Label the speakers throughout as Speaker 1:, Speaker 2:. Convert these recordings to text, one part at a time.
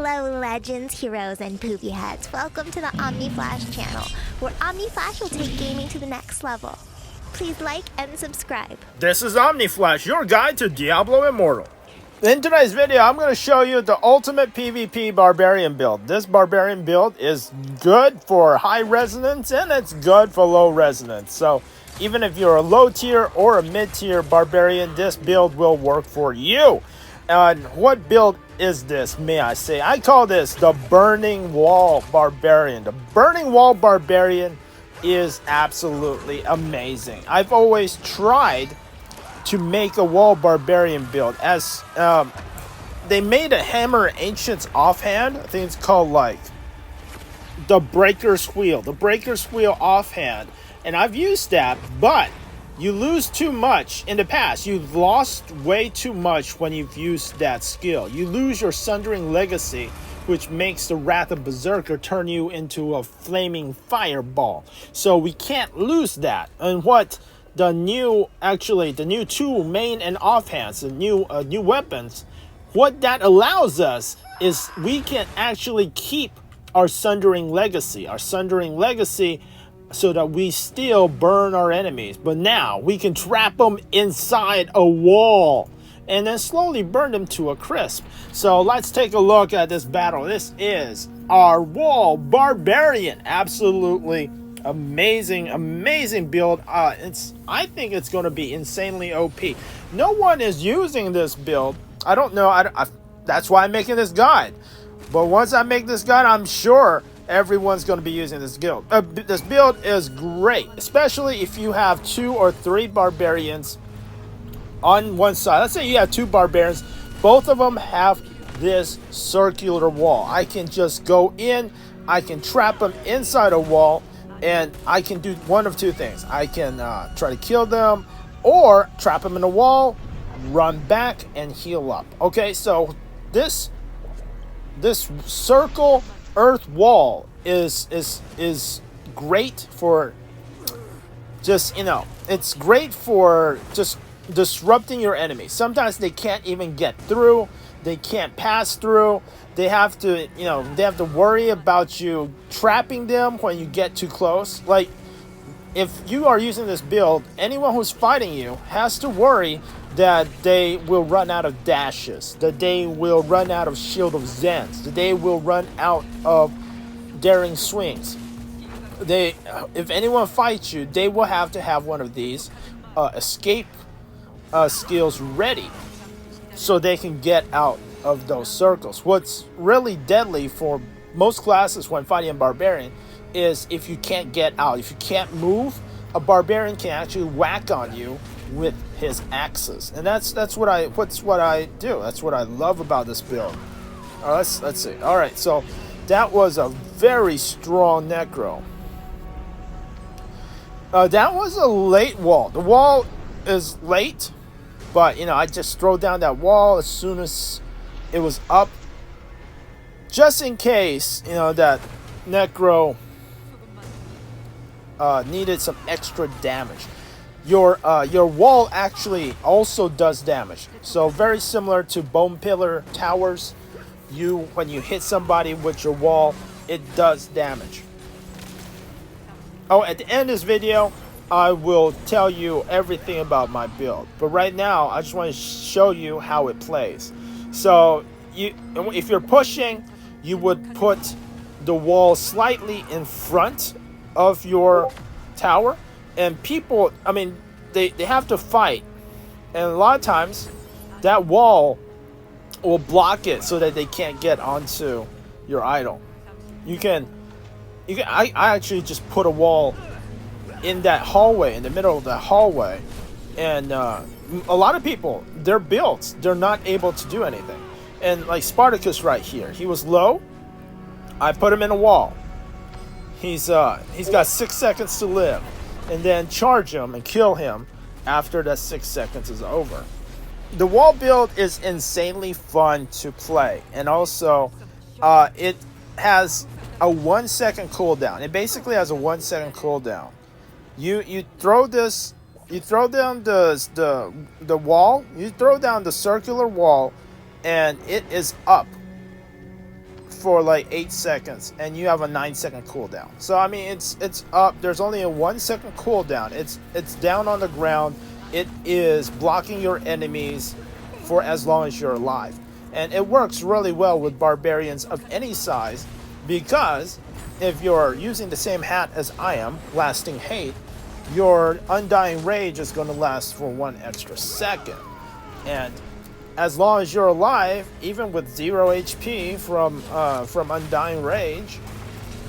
Speaker 1: Hello, legends, heroes, and poopy heads. Welcome to the Omni Flash channel, where Omni Flash will take gaming to the next level. Please like and subscribe.
Speaker 2: This is Omni Flash, your guide to Diablo Immortal. In today's video, I'm going to show you the ultimate PvP Barbarian build. This Barbarian build is good for high resonance, and it's good for low resonance. So even if you're a low tier or a mid tier Barbarian, this build will work for you. And what build is this, may I say? I call this the Burning Wall Barbarian. The Burning Wall Barbarian is absolutely amazing. I've always tried to make a wall barbarian build, as they made a Hammer Ancients offhand. I think it's called like the Breaker's Wheel offhand, and I've used that, but you lose too much in the past. You've lost way too much when you've used that skill. You lose your Sundering Legacy, which makes the Wrath of Berserker turn you into a flaming fireball. So we can't lose that. And what the new two main and offhands, the new weapons, what that allows us is we can actually keep our Sundering Legacy. So that we still burn our enemies, but now we can trap them inside a wall and then slowly burn them to a crisp. So let's take a look at this battle. This is our wall barbarian. Absolutely amazing build. I think it's going to be insanely OP. No one is using this build. I don't know. That's why I'm making this guide. But once I make this guide, I'm sure everyone's going to be using this build. This build is great, especially if you have 2 or 3 barbarians on one side. Let's say you have 2 barbarians. Both of them have this circular wall. I can just go in, I can trap them inside a wall, and I can do one of 2 things. I can try to kill them, or trap them in a wall, run back, and heal up. Okay, so this circle earth wall is great for just, it's great for just disrupting your enemies. Sometimes they can't even get through, they can't pass through, they have to worry about you trapping them when you get too close. Like, if you are using this build, anyone who's fighting you has to worry that they will run out of dashes, that they will run out of Shield of Zens, that they will run out of daring swings. If anyone fights you, they will have to have one of these escape skills ready so they can get out of those circles. What's really deadly for most classes when fighting a barbarian is if you can't get out. If you can't move, a barbarian can actually whack on you with his axes, and that's what I do. That's what I love about this build. Let's see. All right, so that was a very strong Necro. That was a late wall. The wall is late, but I just throw down that wall as soon as it was up, just in case that Necro needed some extra damage. Your wall actually also does damage. So very similar to Bone Pillar Towers, when you hit somebody with your wall, it does damage. Oh, at the end of this video, I will tell you everything about my build. But right now, I just want to show you how it plays. So if you're pushing, you would put the wall slightly in front of your tower, and people, they have to fight, and a lot of times that wall will block it so that they can't get onto your idol. I actually just put a wall in that hallway, in the middle of that hallway, and a lot of people, their builds, they're not able to do anything. And like Spartacus right here, he was low, I put him in a wall. He's got 6 seconds to live, and then charge him and kill him after that 6 seconds is over. The wall build is insanely fun to play, and also it has a 1 second cooldown. It basically has a 1 second cooldown. You throw down the wall, you throw down the circular wall, and it is up for like 8 seconds, and you have a 9-second cooldown. So I mean, it's up. There's only a 1-second cooldown. It's down on the ground. It is blocking your enemies for as long as you're alive, and it works really well with barbarians of any size, because if you're using the same hat as I am, lasting hate, your undying rage is going to last for 1 extra second. And as long as you're alive, even with 0 HP from undying rage,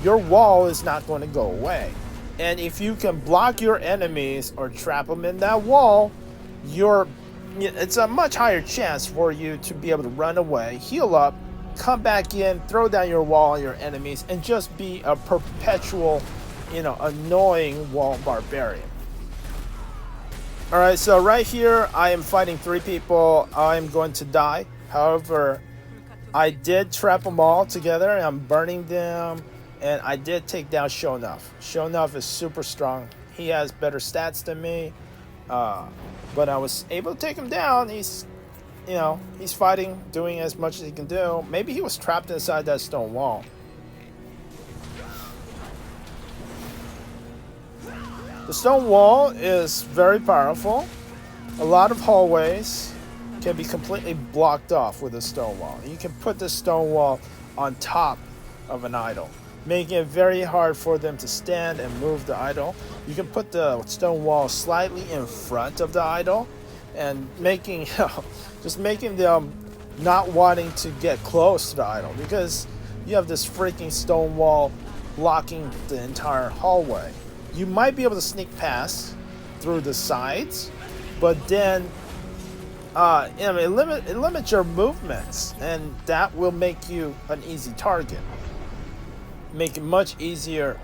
Speaker 2: your wall is not going to go away. And if you can block your enemies or trap them in that wall, it's a much higher chance for you to be able to run away, heal up, come back in, throw down your wall on your enemies, and just be a perpetual, annoying wall barbarian. Alright, so right here I am fighting 3 people. I'm going to die. However, I did trap them all together, and I'm burning them, and I did take down Shonuff. Shonuff is super strong. He has better stats than me, but I was able to take him down. He's fighting, doing as much as he can do. Maybe he was trapped inside that stone wall. The stone wall is very powerful. A lot of hallways can be completely blocked off with a stone wall. You can put the stone wall on top of an idol, making it very hard for them to stand and move the idol. You can put the stone wall slightly in front of the idol, and making them not wanting to get close to the idol, because you have this freaking stone wall blocking the entire hallway. You might be able to sneak past through the sides, but then it limits your movements, and that will make you an easy target. Make it much easier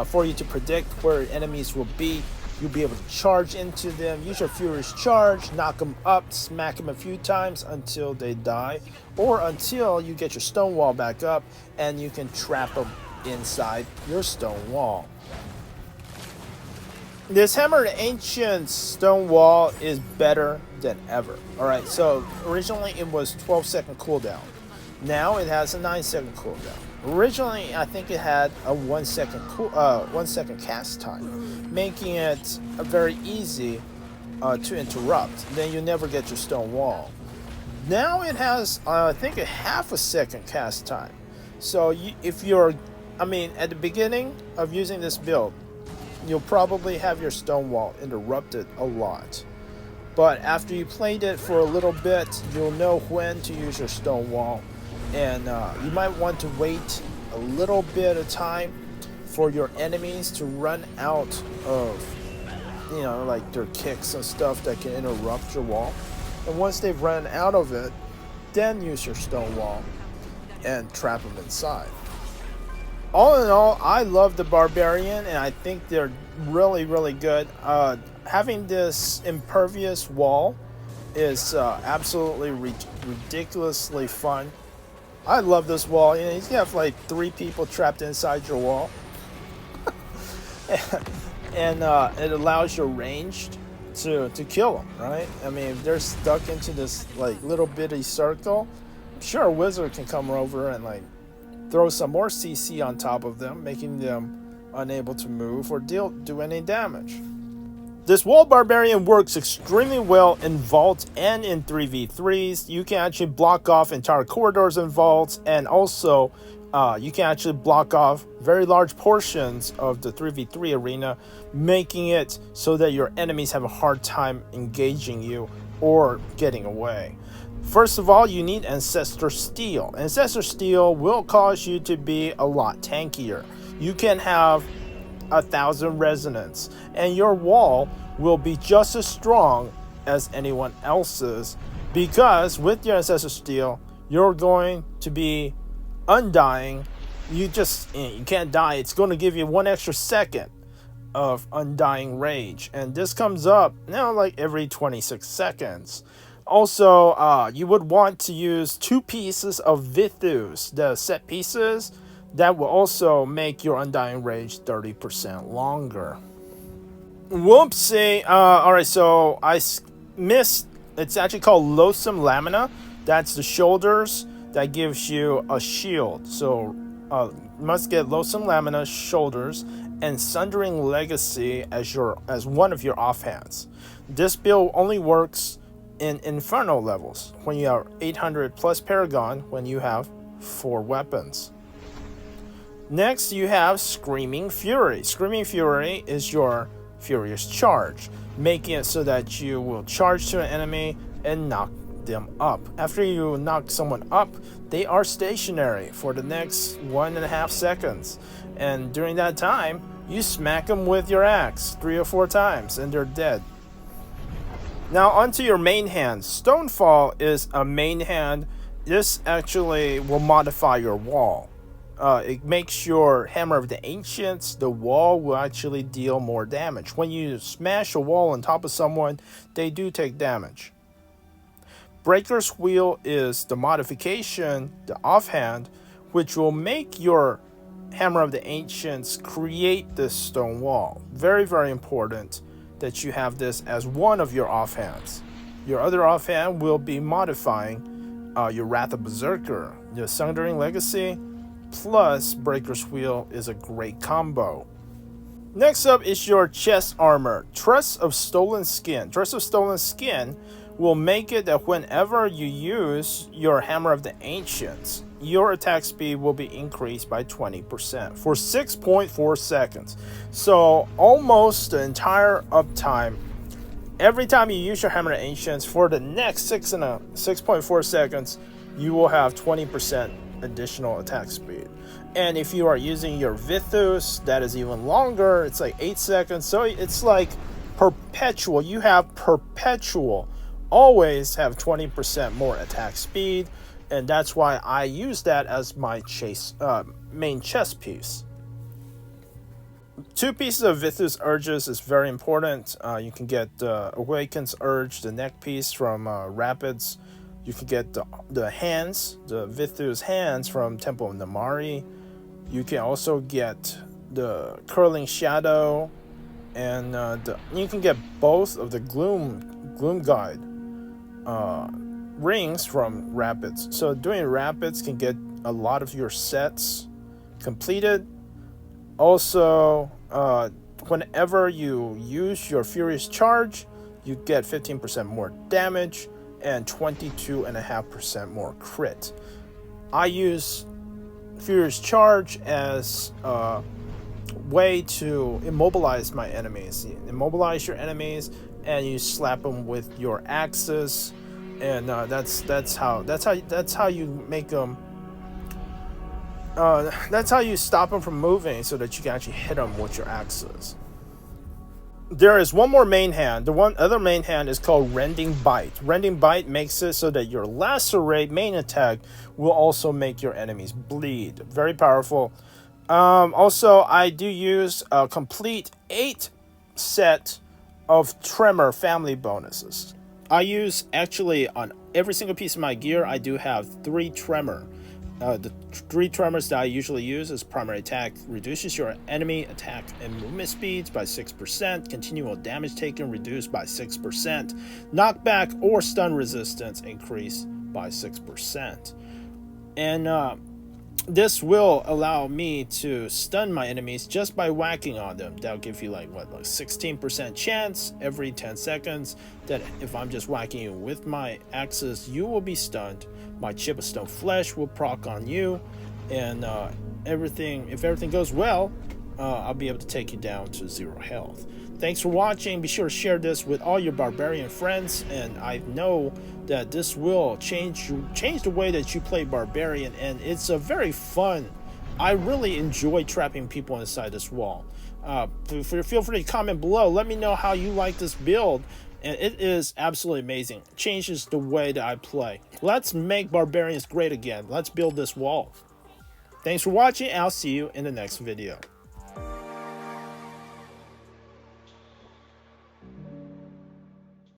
Speaker 2: for you to predict where enemies will be. You'll be able to charge into them, use your Furious Charge, knock them up, smack them a few times until they die, or until you get your stone wall back up and you can trap them inside your stone wall. This Hammered Ancient stone wall is better than ever. Alright, so originally it was 12-second cooldown. Now it has a 9-second cooldown. Originally, I think it had a 1-second cast time, making it very easy to interrupt. Then you never get your stone wall. Now it has, I think, a half a second cast time. So at the beginning of using this build, you'll probably have your stone wall interrupted a lot. But after you played it for a little bit, you'll know when to use your stone wall. And you might want to wait a little bit of time for your enemies to run out of, like their kicks and stuff that can interrupt your wall. And once they've run out of it, then use your stone wall and trap them inside. All in all, I love the Barbarian, and I think they're really, really good. Having this impervious wall is absolutely ridiculously fun. I love this wall. You have like 3 people trapped inside your wall. and it allows your ranged to kill them, right? I mean, if they're stuck into this like little bitty circle, I'm sure a wizard can come over and like throw some more CC on top of them, making them unable to move or do any damage. This wall barbarian works extremely well in vaults and in 3v3s. You can actually block off entire corridors in vaults, and also you can actually block off very large portions of the 3v3 arena, making it so that your enemies have a hard time engaging you or getting away. First of all, you need Ancestor Steel. Ancestor Steel will cause you to be a lot tankier. You can have 1,000 resonance, and your wall will be just as strong as anyone else's, because with your Ancestor Steel, you're going to be undying. You can't die. It's going to give you 1 extra second of undying rage, and this comes up now like every 26 seconds. Also, you would want to use 2 pieces of Vithus, the set pieces. That will also make your Undying Rage 30% longer. Whoopsie. Alright, so I missed. It's actually called Loathsome Lamina. That's the shoulders. that gives you a shield. So must get Losum Lamina, shoulders, and Sundering Legacy as one of your offhands. This build only works in Inferno levels when you are 800 plus Paragon when you have 4 weapons. Next, you have Screaming Fury. Screaming Fury is your Furious Charge, making it so that you will charge to an enemy and knock them up. After you knock someone up, they are stationary for the next 1.5 seconds. And during that time, you smack them with your axe 3 or 4 times and they're dead. Now onto your main hand. Stonefall is a main hand. This actually will modify your wall. It makes your Hammer of the Ancients, the wall will actually deal more damage. When you smash a wall on top of someone, they do take damage. Breaker's Wheel is the modification, the offhand, which will make your Hammer of the Ancients create this stone wall. Very, very important that you have this as one of your offhands. Your other offhand will be modifying your Wrath of Berserker. Your Sundering Legacy plus Breaker's Wheel is a great combo. Next up is your chest armor, Trust of Stolen Skin. Trust of Stolen Skin will make it that whenever you use your Hammer of the Ancients, your attack speed will be increased by 20% for 6.4 seconds. So almost the entire uptime, every time you use your Hammer of the Ancients for the next 6.4 seconds, you will have 20% additional attack speed. And if you are using your Vithus, that is even longer. It's like 8 seconds. So it's like perpetual. You have perpetual, always have 20% more attack speed. And that's why I use that as my main chest piece. 2 pieces of Vithus Urges is very important. You can get Awaken's Urge, the neck piece from Rapids. You can get the hands, the Vithus hands from Temple of Namari. You can also get the Curling Shadow, and you can get both of the Gloom Guide rings from Rapids. So doing Rapids can get a lot of your sets completed. Also, whenever you use your Furious Charge, you get 15% more damage and 22.5% more crit. I use Furious Charge as a way to immobilize my enemies. You immobilize your enemies and you slap them with your axes, and that's how you make them. That's how you stop them from moving, so that you can actually hit them with your axes. There is one more main hand. The other main hand is called Rending Bite. Rending Bite makes it so that your Lacerate main attack will also make your enemies bleed. Very powerful. Also, I do use a complete 8 set of Tremor family bonuses. I use, actually, on every single piece of my gear, I do have 3 Tremor. The 3 tremors that I usually use is primary attack reduces your enemy attack and movement speeds by 6%, continual damage taken reduced by 6%, knockback or stun resistance increased by 6%. And this will allow me to stun my enemies just by whacking on them. That'll give you like 16% chance every 10 seconds that if I'm just whacking you with my axes, you will be stunned. My Chip of Stone Flesh will proc on you, and if everything goes well, I'll be able to take you down to 0 health. Thanks for watching. Be sure to share this with all your Barbarian friends, and I know that this will change the way that you play Barbarian, and it's a very fun. I really enjoy trapping people inside this wall. Feel free to comment below. Let me know how you like this build. And it is absolutely amazing. It changes the way that I play. Let's make Barbarians great again. Let's build this wall. Thanks for watching, and I'll see you in the next video.